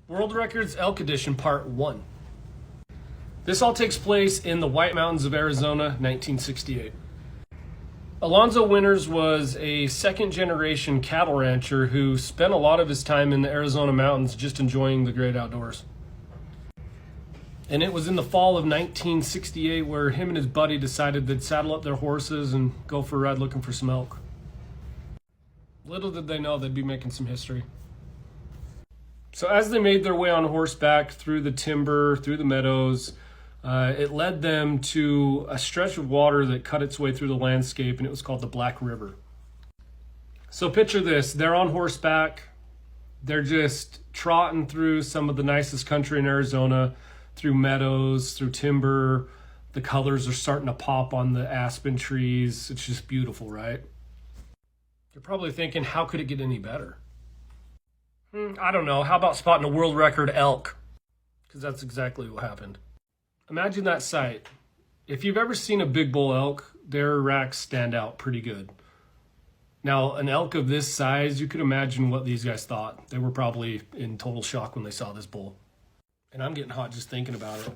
World Records Elk Edition Part 1. This all takes place in the White Mountains of Arizona, 1968. Alonzo Winters was a second-generation cattle rancher who spent a lot of his time in the Arizona mountains just enjoying the great outdoors. And it was in the fall of 1968 where him and his buddy decided they'd saddle up their horses and go for a ride looking for some elk. Little did they know they'd be making some history. So as they made their way on horseback through the timber, through the meadows, it led them to a stretch of water that cut its way through the landscape, and it was called the Black River. So picture this, they're on horseback, they're just trotting through some of the nicest country in Arizona, through meadows, through timber. The colors are starting to pop on the aspen trees. It's just beautiful, right? You're probably thinking, how could it get any better? I don't know. How about spotting a world record elk? Because that's exactly what happened. Imagine that sight. If you've ever seen a big bull elk, their racks stand out pretty good. Now, an elk of this size, you could imagine what these guys thought. They were probably in total shock when they saw this bull. And I'm getting hot just thinking about it.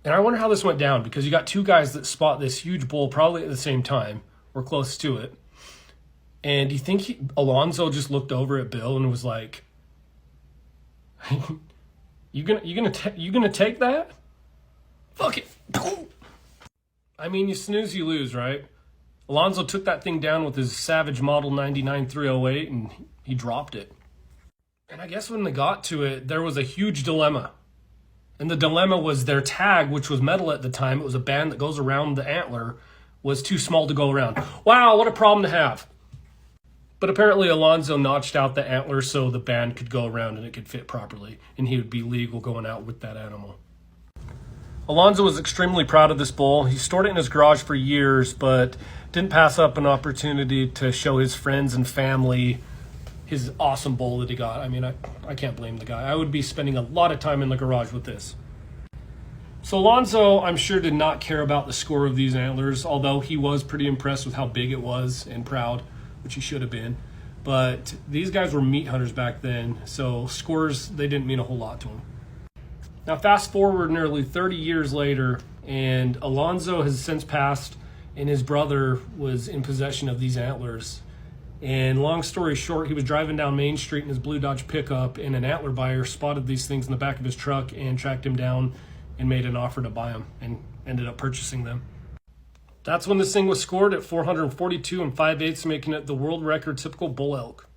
And I wonder how this went down, because you got two guys that spot this huge bull probably at the same time, or close to it. And do you think Alonzo just looked over at Bill and was like, You gonna take that? Fuck it. I mean, you snooze, you lose, right? Alonzo took that thing down with his Savage Model 99 308 and he dropped it. And I guess when they got to it, there was a huge dilemma. And the dilemma was their tag, which was metal at the time, it was a band that goes around the antler, was too small to go around. Wow, what a problem to have. But apparently Alonzo notched out the antler so the band could go around and it could fit properly, and he would be legal going out with that animal. Alonzo was extremely proud of this bull. He stored it in his garage for years, but didn't pass up an opportunity to show his friends and family his awesome bull that he got. I mean, I can't blame the guy. I would be spending a lot of time in the garage with this. So Alonzo, I'm sure, did not care about the score of these antlers, although he was pretty impressed with how big it was and proud, which he should have been. But these guys were meat hunters back then, so scores, they didn't mean a whole lot to them. Now fast forward nearly 30 years later, and Alonzo has since passed, and his brother was in possession of these antlers. And long story short, he was driving down Main Street in his blue Dodge pickup, and an antler buyer spotted these things in the back of his truck and tracked him down and made an offer to buy them, and ended up purchasing them. That's when this thing was scored at 442 5/8, making it the world record typical bull elk.